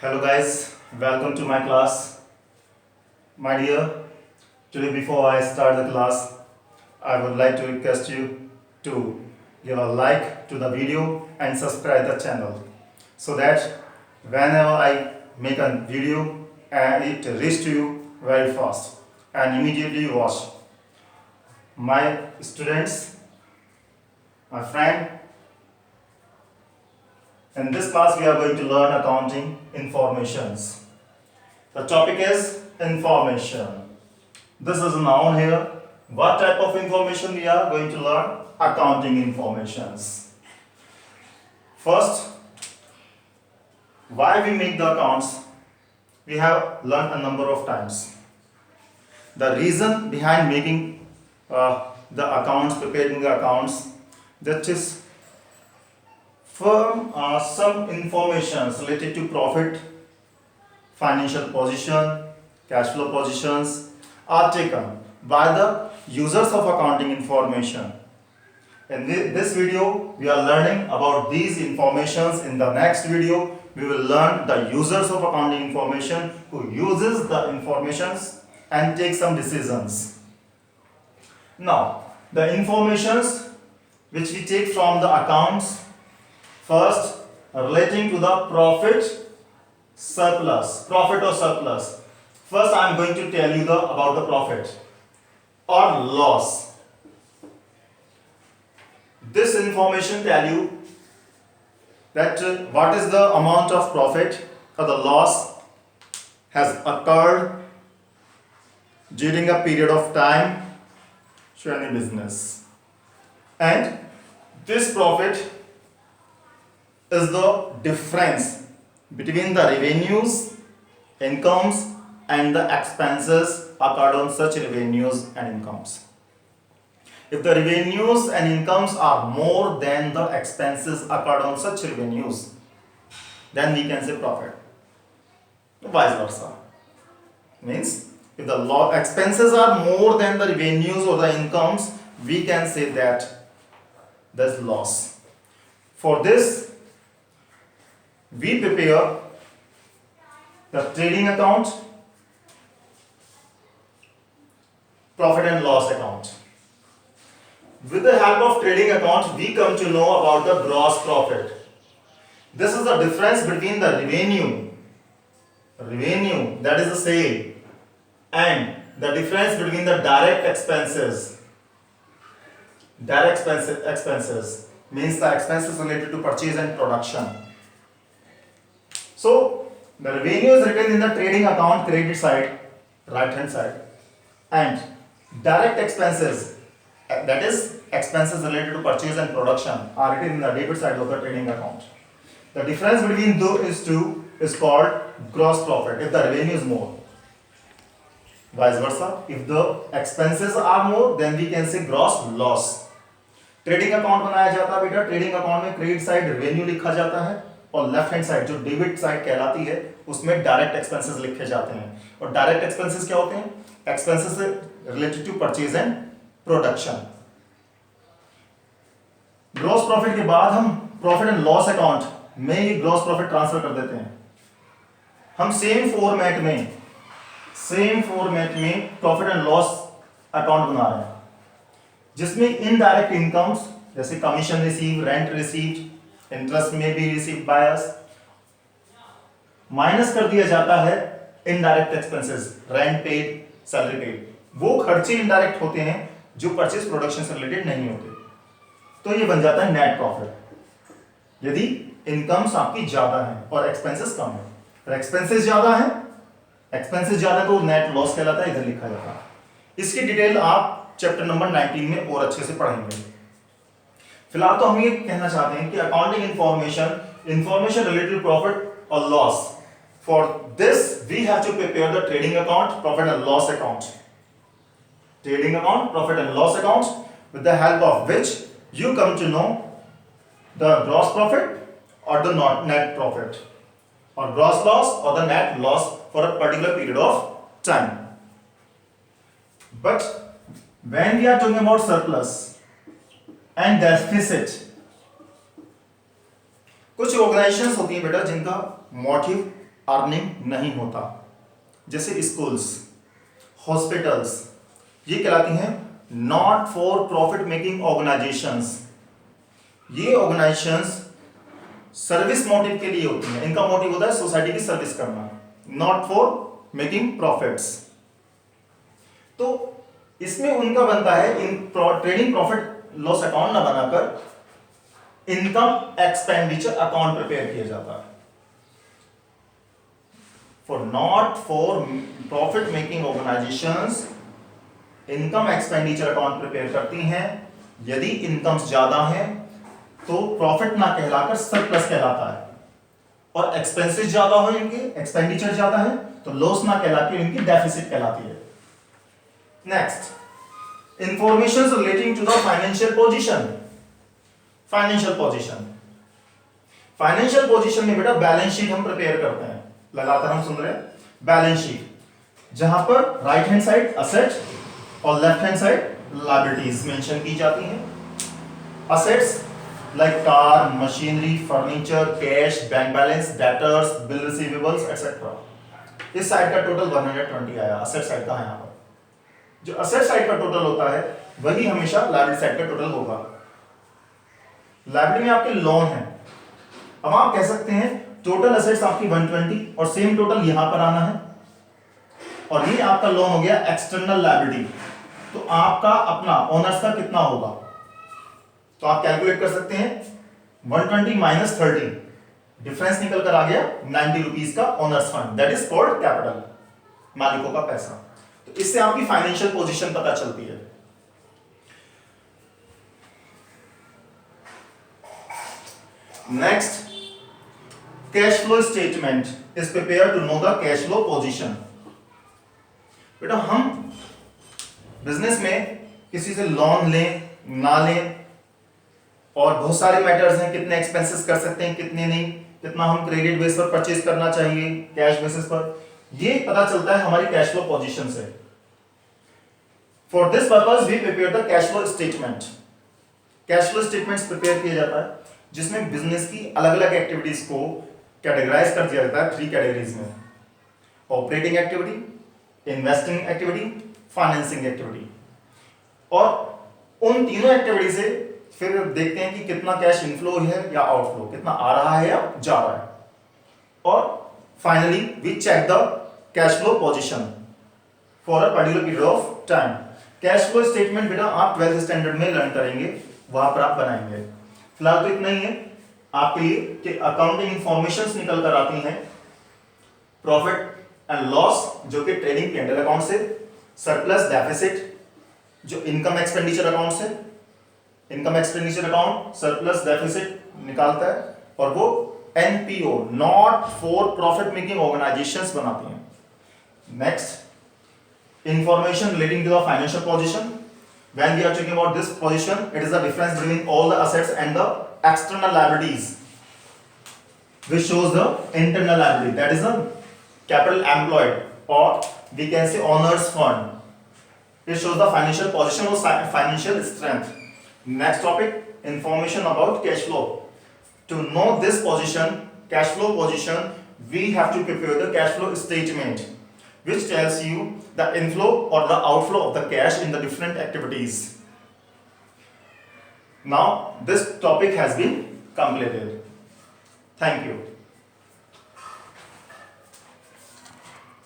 Hello guys, welcome to my class. My dear, today before I start the class, I would like to request you to give a like to the video and subscribe the channel so that whenever I make a video it reach to you very fast and immediately you watch. My students, my friend, in this class we are going to learn accounting informations. The topic is information. This is a noun here. What type of information we are going to learn? Accounting informations. First, why we make the accounts? We have learned a number of times. The reason behind making the accounts, preparing the accounts, that is from some information related to profit, financial position, cash flow positions are taken by the users of accounting information. In this video, we are learning about these informations. In the next video, we will learn the users of accounting information who uses the informations and take some decisions. Now, the informations which we take from the accounts, first relating to the profit or surplus. First I am going to tell you about the profit or loss. This information tell you that what is the amount of profit or the loss has occurred during a period of time to any business, and this profit is the difference between the revenues, incomes and the expenses occurred on such revenues and incomes. If the revenues and incomes are more than the expenses occurred on such revenues, then we can say profit. Vice versa. Means if the expenses are more than the revenues or the incomes, we can say that there's loss. For this, we prepare the trading account, profit and loss account. With the help of trading account, we come to know about the gross profit. This is the difference between the revenue that is the sale, and the difference between the direct expenses. Direct expenses means the expenses related to purchase and production. So, the revenue is written in the trading account credit side, right hand side, and direct expenses, that is expenses related to purchase and production, are written in the debit side of the trading account. The difference between those two is called gross profit if the revenue is more. Vice versa, if the expenses are more, then we can say gross loss. Trading account बनाया जाता है बेटा, trading account में credit side revenue लिखा जाता है और left hand side जो डेबिट साइड कहलाती है उसमें डायरेक्ट एक्सपेंसेस लिखे जाते हैं. और डायरेक्ट एक्सपेंसेस क्या होते हैं? Expenses related to purchase and production. Gross profit के बाद हम प्रॉफिट एंड लॉस अकाउंट में ये ग्रॉस प्रॉफिट ट्रांसफर कर देते हैं. हम सेम फॉर्मेट में प्रॉफिट एंड लॉस अकाउंट बना रहे हैं जिसमें इनडायरेक्ट इनकम्स जैसे commission receive, rent received, interest में भी रिसीव बाय अस, माइनस कर दिया जाता है indirect expenses, rent paid, salary paid. वो खर्चे इनडायरेक्ट होते हैं जो परचेज प्रोडक्शन से रिलेटेड नहीं होते. तो ये बन जाता है नेट प्रॉफिट यदि इनकम्स आपकी ज्यादा है और एक्सपेंसेस कम है. और एक्सपेंसेस ज्यादा तो नेट लॉस कहलाता है, इधर लिखा जाता है. इसकी डिटेल आप चैप्टर नंबर 19 में और अच्छे से पढ़ेंगे. फिलहाल तो हम ये कहना चाहते हैं कि accounting information related to profit और loss. For this we have to prepare the trading account, profit and loss account. Trading account, profit and loss account, with the help of which you come to know the gross profit or the net profit, or gross loss or the net loss for a particular period of time. But when we are talking about surplus and deficit, कुछ organisations होती हैं बेटा जिनका motive earning नहीं होता। जैसे schools, hospitals, ये कहलाती हैं not for profit making organisations. ये ऑर्गेनाइजेशंस सर्विस मोटिव के लिए होती हैं, इनका मोटिव होता है सोसाइटी की सर्विस करना, नॉट फॉर मेकिंग प्रॉफिट्स। तो इसमें उनका बनता है in trading profit loss account ना बनाकर इनकम एक्सपेंडिचर अकाउंट प्रिपेयर किया जाता है। For not for profit making organisations income expenditure account prepare करती हैं। यदि इनकम्स ज्यादा हैं तो प्रॉफिट ना कहलाकर सरप्लस कहलाता है, और एक्सपेंसेस ज्यादा हो इनके, एक्सपेंडिचर ज्यादा है तो लॉस ना कहलाकर इनकी डेफिसिट कहलाती है। Next, information relating to the financial position. Financial position, financial position में बेटा बैलेंस शीट हम प्रिपेयर करते हैं, लगातार हम सुन रहे हैं बैलेंस शीट, जहां पर राइट हैंड साइड असेट और left hand side liabilities mention की जाती हैं। Assets like car, machinery, furniture, cash, bank balance, debtors, bill receivables etcetera. इस साइड का टोटल 120 आया, असेट साइड का है। यहां पर जो असेट साइड का टोटल होता है वही हमेशा लायबिलिटी साइड का टोटल होगा। लायबिलिटी में आपके लोन है, अब आप कह सकते हैं टोटल असेट्स आपकी 120 और सेम टोटल यहां पर आना है, और ये आपका लोन हो गया एक्सटर्नल लायबिलिटी। तो आपका अपना ओनर्स का कितना होगा, तो आप कैलकुलेट कर सकते हैं 120 माइनस 30, डिफरेंस निकल कर आ गया 90 रुपीज का owner's fund, that is called capital, मालिकों का पैसा। तो इससे आपकी फाइनेंशियल पोजीशन पता चलती है। Next, cash flow statement is prepare to know the cash flow position. बेटा हम बिजनेस में किसी से लोन लें ना लें, और बहुत सारे मैटर्स हैं, कितने एक्सपेंसेस कर सकते हैं कितने नहीं, कितना हम क्रेडिट बेस पर परचेज करना चाहिए कैश बेसिस पर, ये पता चलता है हमारी कैश फ्लो पोजीशन से। For this purpose we prepare the cash flow statement. Cash flow statements prepare किया जाता है जिसमें बिजनेस की अलग अलग एक्टिविटीज को कैटेगराइज कर दिया जाता है 3 कैटेगरीज में: operating activity, investing activity, financing activity. और उन तीनों एक्टिविटी से फिर देखते हैं कि कितना कैश इनफ्लो है या आउटफ्लो, कितना आ रहा है या जा रहा है, और finally we check the cash flow position for a particular period of time. Cash flow statement बेटा आप 12th स्टैंडर्ड में लर्न करेंगे, वहां पर आप बनाएंगे। फिलहाल तो इतना ही है आपके लिए कि अकाउंटिंग इंफॉर्मेशंस निकल कर आती हैं प्रॉफिट एंड लॉस जो कि ट्रेडिंग P&L अकाउंट से, सरप्लस डेफिसिट जो इनकम एक्सपेंडिचर अकाउंट से, income expenditure account surplus deficit निकालता है, और वो NPO not for profit making organisations बनाती हैं। Next, information relating to the financial position. When we are talking about this position, it is the difference between all the assets and the external liabilities, which shows the internal liability, that is the capital employed, or we can say owner's fund. It shows the financial position or financial strength. Next topic, information about cash flow. To know this position, cash flow position, we have to prepare the cash flow statement, which tells you the inflow or the outflow of the cash in the different activities. Now, this topic has been completed. Thank you.